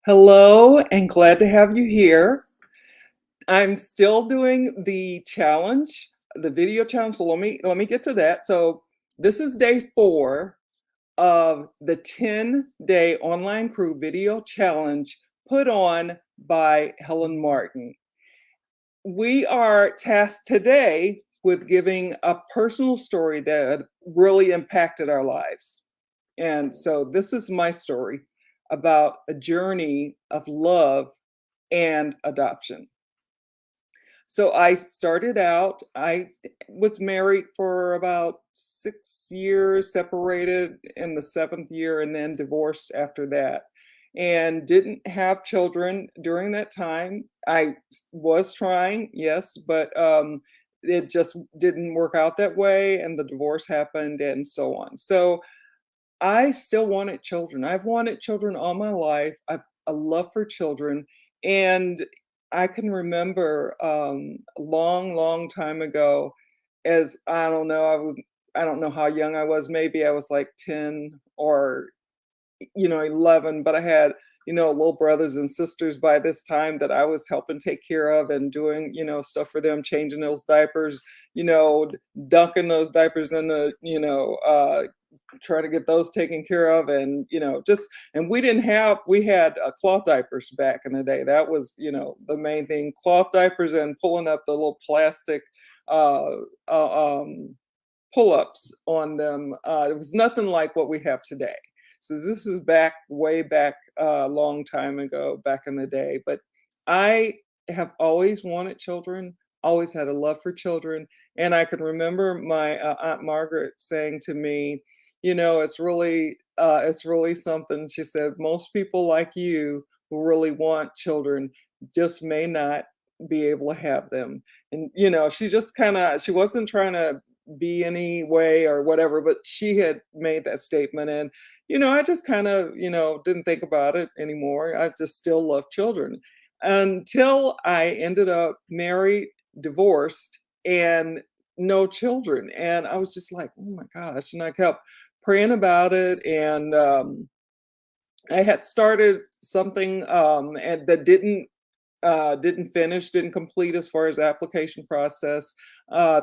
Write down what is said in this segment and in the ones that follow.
Hello, and glad to have you here. I'm still doing the challenge, the video challenge. So let me get to that. So this is day 4 of the 10-day online crew video challenge put on by Helen Martin. We are tasked today with giving a personal story that really impacted our lives. And so this is my story about a journey of love and adoption. So I started out, I was married for about 6 years, separated in the seventh year, and then divorced after that. And didn't have children during that time. Was trying, yes, but it just didn't work out that way, and the divorce happened, and so on. So I still wanted children. I've wanted children all my life. I've a love for children, and I can remember a long, long time ago, as I don't know how young I was. Maybe I was like 10 or 11, but I had, little brothers and sisters by this time that I was helping take care of and doing, stuff for them, changing those diapers, dunking those diapers in the, trying to get those taken care of. And just and we had cloth diapers back in the day. That was the main thing, cloth diapers, and pulling up the little plastic uh, uh um pull-ups on them. It was nothing like what we have today. So this is back way back a long time ago, back in the day. But I have always wanted children, always had a love for children. And I can remember my Aunt Margaret saying to me, it's really something. She said, most people like you who really want children just may not be able to have them. And she just she wasn't trying to be any way or whatever, but she had made that statement. And I just kind of didn't think about it anymore. I just still love children until I ended up married, divorced, and no children. And I was just like, oh my gosh. And I kept praying about it. And I had started something and that didn't finish, didn't complete as far as application process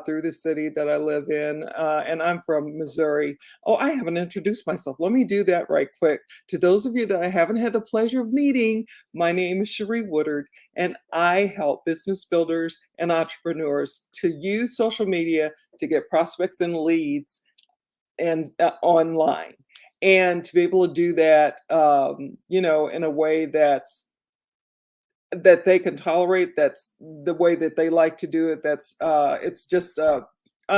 through the city that I live in. And I'm from Missouri. Oh, I haven't introduced myself. Let me do that right quick. To those of you that I haven't had the pleasure of meeting, my name is Cherie Woodard, and I help business builders and entrepreneurs to use social media to get prospects and leads and online. And to be able to do that, in a way that they can tolerate, that's the way that they like to do it. It's just a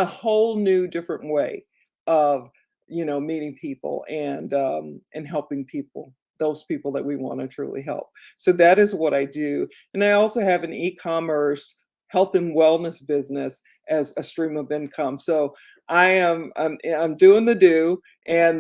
whole new different way of meeting people and helping people, those people that we want to truly help. So that is what I do. And I also have an e-commerce health and wellness business as a stream of income. So I'm doing the do and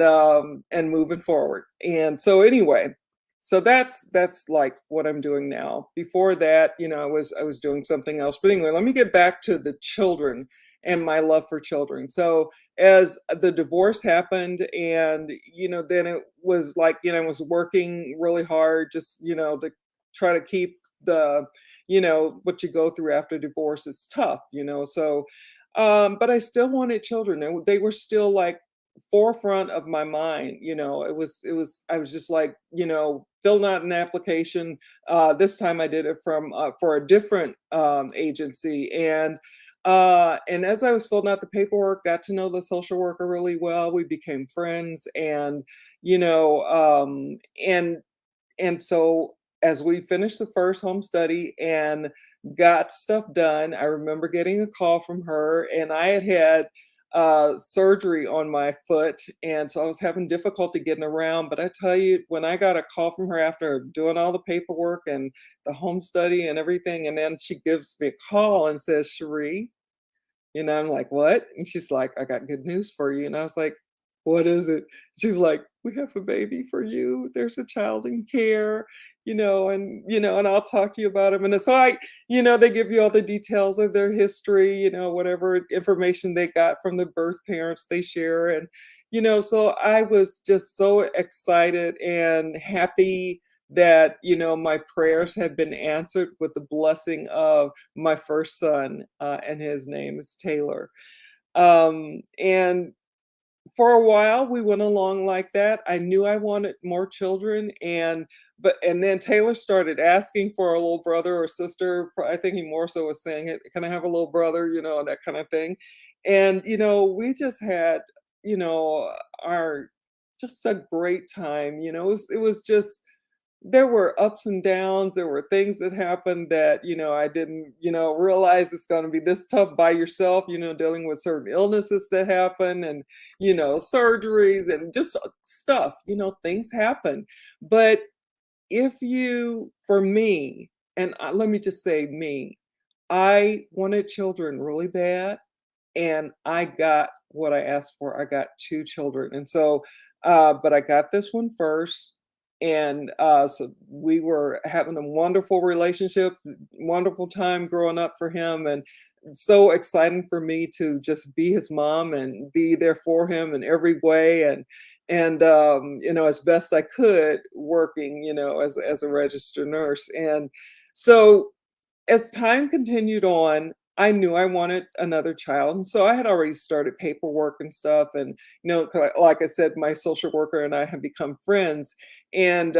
moving forward. And so anyway, so that's like what I'm doing now. Before that, I was doing something else. But anyway, let me get back to the children and my love for children. So as the divorce happened, and then it was like, I was working really hard just, to try to keep the, what you go through after divorce is tough, so but I still wanted children, and they were still like forefront of my mind. It was I was just like, filling out an application. This time I did it from for a different agency. And as I was filling out the paperwork, got to know the social worker really well. We became friends. And you know and so as we finished the first home study and got stuff done, I remember getting a call from her, and I had surgery on my foot, and so I was having difficulty getting around. But I tell you, when I got a call from her after doing all the paperwork and the home study and everything, and then she gives me a call and says, Cherie, I'm like, "What?" And she's like, "I got good news for you." And I was like, "What is it?" She's like, "We have a baby for you. There's a child in care, and I'll talk to you about him." And it's like, they give you all the details of their history, whatever information they got from the birth parents they share. And so I was just so excited and happy that, my prayers had been answered with the blessing of my first son, and his name is Taylor. And for a while we went along like that. I knew I wanted more children, and then Taylor started asking for a little brother or sister. I think he more so was saying, "Hey, can I have a little brother?" That kind of thing. And we just had, you know, our just a great time. It was just, there were ups and downs. There were things that happened that, I didn't, realize it's going to be this tough by yourself, dealing with certain illnesses that happen, and, surgeries and just stuff, things happen. But for me, and let me just say me, I wanted children really bad, and I got what I asked for. I got 2 children, and so, but I got this one first, and, so we were having a wonderful relationship, wonderful time growing up for him, and so exciting for me to just be his mom and be there for him in every way, and as best I could, working, as a registered nurse. And so as time continued on, I knew I wanted another child, and so I had already started paperwork and stuff. And, 'cause like I said, my social worker and I have become friends, and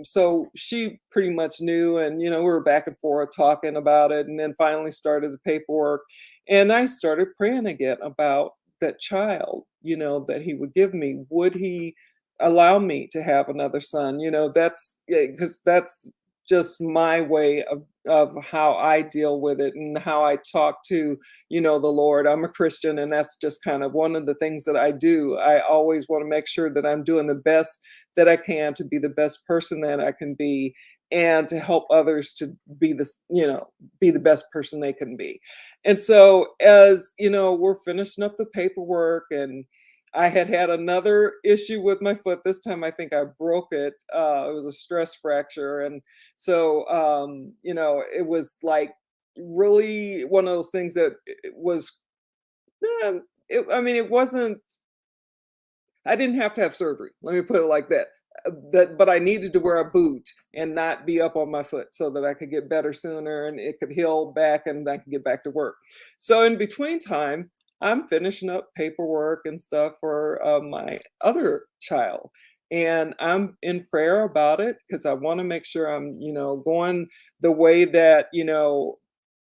so she pretty much knew, and we were back and forth talking about it, and then finally started the paperwork, and I started praying again about that child, that he would give me. Would he allow me to have another son? That's because that's just my way of how I deal with it and how I talk to, the Lord. I'm a Christian, and that's just kind of one of the things that I do. I always want to make sure that I'm doing the best that I can to be the best person that I can be, and to help others to be the best person they can be. And so, as we're finishing up the paperwork, and I had had another issue with my foot. This time I think I broke it. It was a stress fracture. And so, it was like really one of those things that it was, I mean, it wasn't, I didn't have to have surgery. Let me put it like that. But I needed to wear a boot and not be up on my foot so that I could get better sooner and it could heal back and I could get back to work. So in between time, I'm finishing up paperwork and stuff for my other child. And I'm in prayer about it because I want to make sure I'm, going the way that,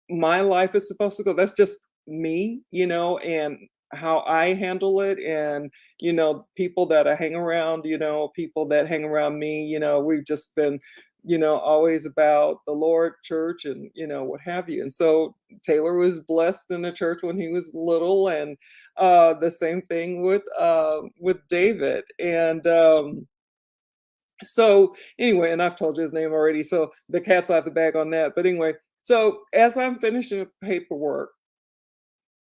my life is supposed to go. That's just me, and how I handle it. And, people that I hang around, people that hang around me, we've just been, always about the Lord, church, and, what have you. And so Taylor was blessed in the church when he was little, and the same thing with David. And so anyway, and I've told you his name already, so the cat's out the bag on that. But anyway, so as I'm finishing paperwork,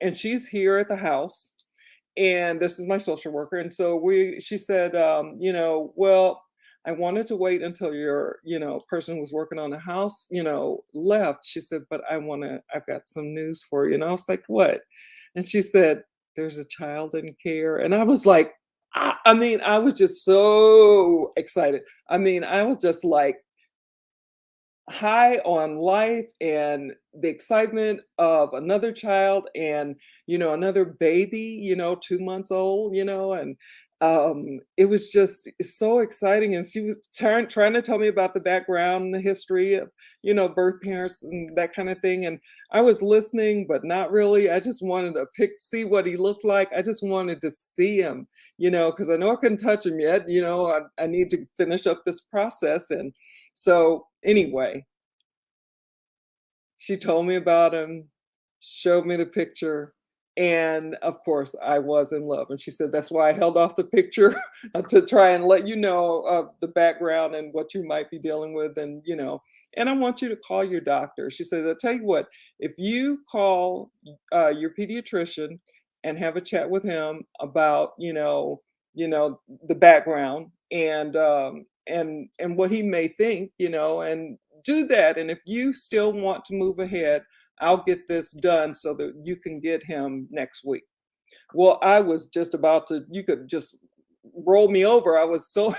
and she's here at the house, and this is my social worker, and so she said, well, I wanted to wait until your, person who was working on the house, left. She said, but I've got some news for you. And I was like, what? And she said, there's a child in care. And I was like, I mean, I was just so excited. I mean, I was just like, high on life and the excitement of another child, and another baby, 2 months old, and it was just so exciting. And she was trying to tell me about the background and the history of birth parents and that kind of thing. And I was listening but not really. I just wanted to see what he looked like. I just wanted to see him, because I know I couldn't touch him yet. I need to finish up this process. And so anyway, she told me about him, showed me the picture, and of course, I was in love. And she said, "That's why I held off the picture to try and let you know of the background and what you might be dealing with, and I want you to call your doctor." She said, "I'll tell you what, if you call your pediatrician and have a chat with him about, the background, and what he may think, and do that. And if you still want to move ahead, I'll get this done so that you can get him next week." Well, I was just about to, you could just rolled me over. I was so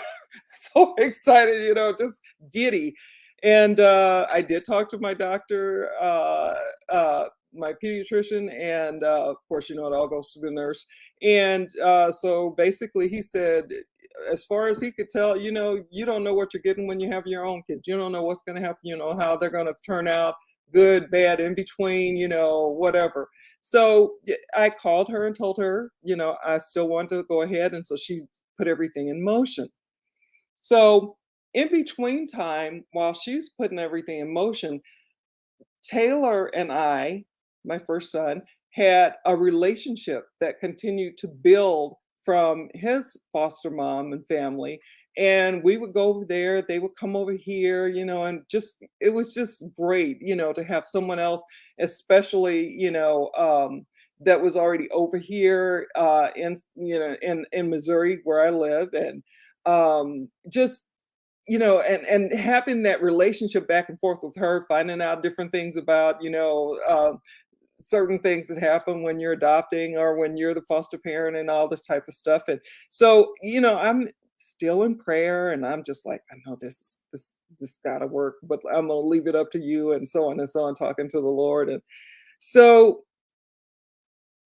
so excited, just giddy. And I did talk to my doctor, my pediatrician, and of course, it all goes to the nurse. And so basically, he said, as far as he could tell, you don't know what you're getting when you have your own kids. You don't know what's going to happen, how they're going to turn out, good, bad, in between, whatever. So I called her and told her, I still want to go ahead. And so she put everything in motion. So in between time, while she's putting everything in motion, Taylor and I, my first son, had a relationship that continued to build from his foster mom and family. And we would go over there, they would come over here, and just it was just great, to have someone else, especially, that was already over here in Missouri where I live. And just and having that relationship back and forth with her, finding out different things about, certain things that happen when you're adopting or when you're the foster parent and all this type of stuff. And so, I'm still in prayer and I'm just like, I know this gotta work, but I'm gonna leave it up to you and so on and so on, talking to the Lord. And so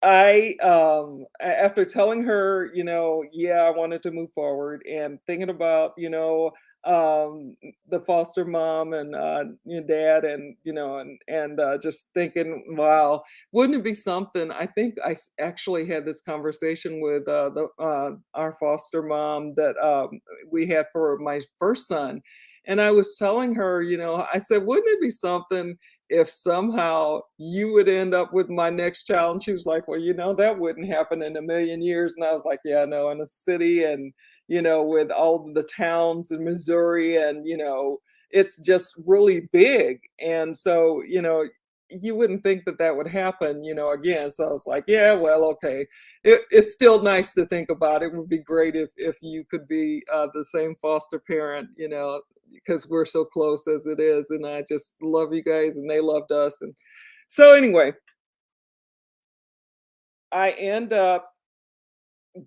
after telling her, yeah, I wanted to move forward and thinking about, the foster mom and your dad and, just thinking, wow, wouldn't it be something? I think actually had this conversation with our foster mom that we had for my first son. And I was telling her, I said, wouldn't it be something if somehow you would end up with my next child? And she was like, well, that wouldn't happen in a million years. And I was like, yeah, no, in a city and, with all of the towns in Missouri and, it's just really big. And so, you wouldn't think that that would happen, again. So I was like, yeah, well, okay. It's still nice to think about. It would be great if you could be the same foster parent, because we're so close as it is. And I just love you guys and they loved us. And so anyway, I end up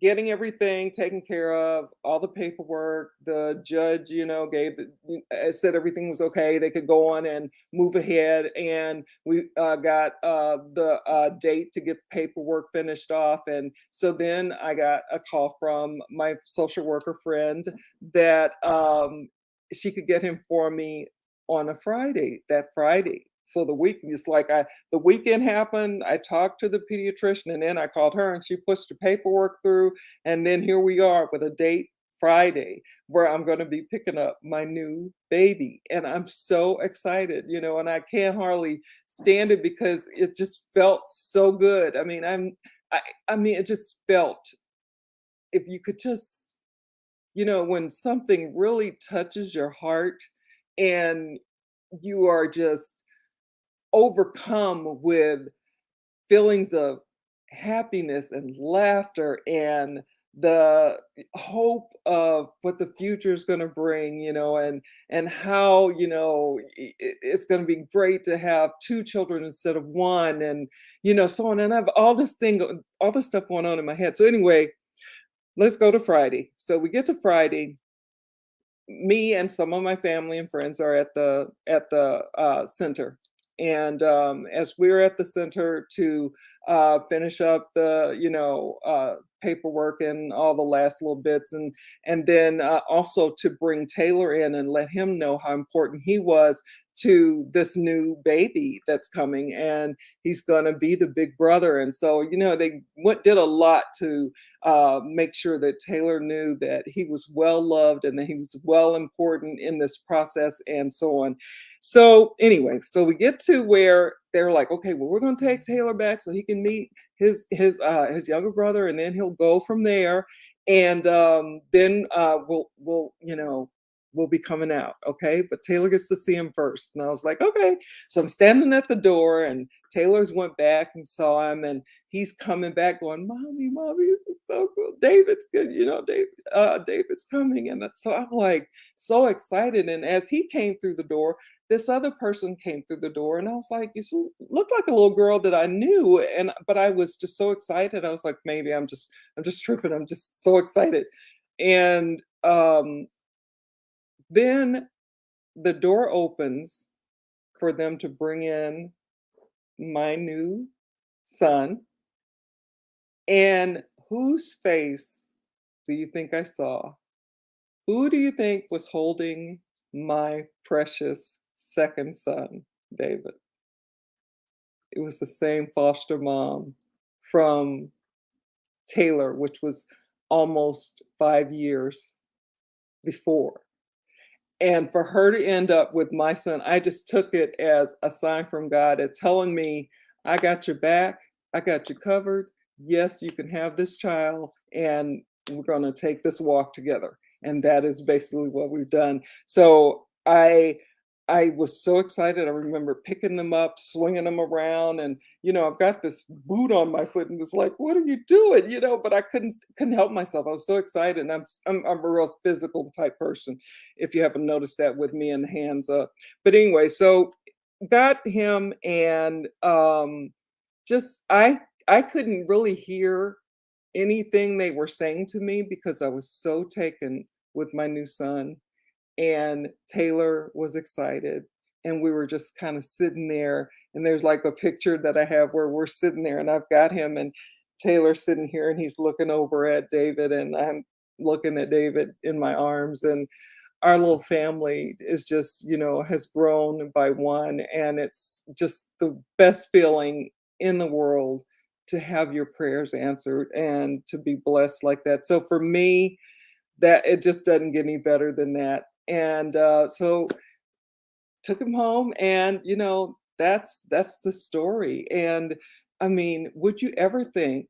getting everything taken care of, all the paperwork. The judge, gave said everything was okay. They could go on and move ahead, and we got the date to get the paperwork finished off. And so then I got a call from my social worker friend that she could get him for me on a Friday. That Friday. So the week is like the weekend happened, I talked to the pediatrician, and then I called her and she pushed the paperwork through, and then here we are with a date Friday where I'm gonna be picking up my new baby, and I'm so excited, and I can't hardly stand it because it just felt so good. I mean, I I mean, it just felt if you could just when something really touches your heart and you are just overcome with feelings of happiness and laughter and the hope of what the future is going to bring, and how it's going to be great to have two children instead of one, and so on. And I have all this stuff going on in my head. So anyway, let's go to Friday. So we get to Friday. Me and some of my family and friends are at the center, and as we're at the center to finish up the paperwork and all the last little bits, and then also to bring Taylor in and let him know how important he was to this new baby that's coming, and he's going to be the big brother. And so they did a lot to make sure that Taylor knew that he was well loved and that he was well important in this process and so on. So anyway, so we get to where they're like, okay, well, we're going to take Taylor back so he can meet his younger brother, and then he'll go from there, and then we'll be coming out, okay? But Taylor gets to see him first. And I was like, okay. So I'm standing at the door, and Taylor's went back and saw him, and he's coming back going, mommy, mommy, this is so cool. David's good, David's coming. And so I'm like so excited. And as he came through the door, this other person came through the door, and I was like, you look like a little girl that I knew. But I was just so excited. I was like, maybe I'm just tripping. I'm just so excited. And then the door opens for them to bring in my new son. And whose face do you think I saw? Who do you think was holding my precious second son, David? It was the same foster mom from Taylor, which was almost 5 years before. And for her to end up with my son, I just took it as a sign from God at telling me, "I got your back, I got you covered. Yes, you can have this child, and we're gonna take this walk together." And that is basically what we've done. So I was so excited. I remember picking them up, swinging them around, and I've got this boot on my foot, and it's like, "What are you doing?" But I couldn't help myself. I was so excited, and I'm a real physical type person, if you haven't noticed that with me and the hands up. But anyway, so got him, and just I couldn't really hear anything they were saying to me because I was so taken with my new son. And Taylor was excited, and we were just kind of sitting there. And there's like a picture that I have where we're sitting there, and I've got him and Taylor sitting here, and he's looking over at David, and I'm looking at David in my arms. And our little family is just, has grown by one, and it's just the best feeling in the world to have your prayers answered and to be blessed like that. So for me, that it just doesn't get any better than that. And so took him home, and that's the story. And I mean, would you ever think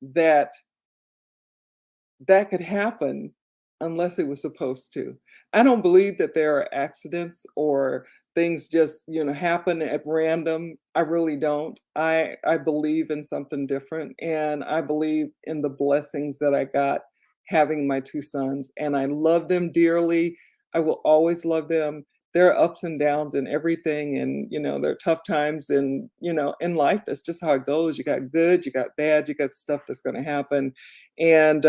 that that could happen unless it was supposed to? I don't believe that there are accidents or things just, happen at random. I really don't. I believe in something different, and I believe in the blessings that I got having my two sons, and I love them dearly. I will always love them. There are ups and downs and everything, and there are tough times, and in life that's just how it goes. You got good, you got bad, you got stuff that's going to happen. And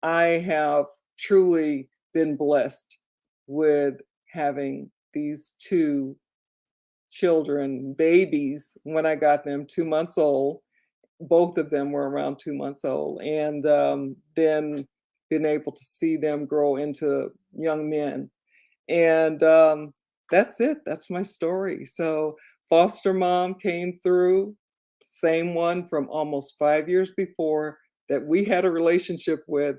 I have truly been blessed with having these two children, babies, when I got them 2 months old. Both of them were around 2 months old. And then being able to see them grow into young men. And that's it. That's my story. So, foster mom came through, same one from almost 5 years before that we had a relationship with.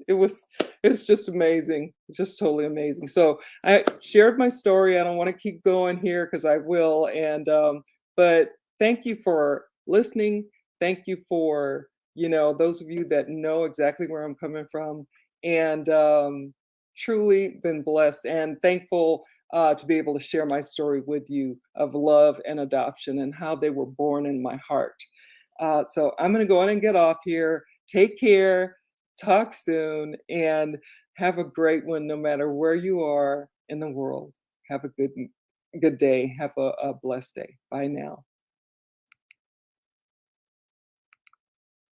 It was it's just amazing. It's just totally amazing. So I shared my story. I don't want to keep going here because I will. And but thank you for listening. Thank you for, those of you that know exactly where I'm coming from. And truly been blessed and thankful to be able to share my story with you of love and adoption and how they were born in my heart. So I'm going to go on and get off here. Take care, talk soon, and have a great one no matter where you are in the world. Have a good day. Have a blessed day. Bye now.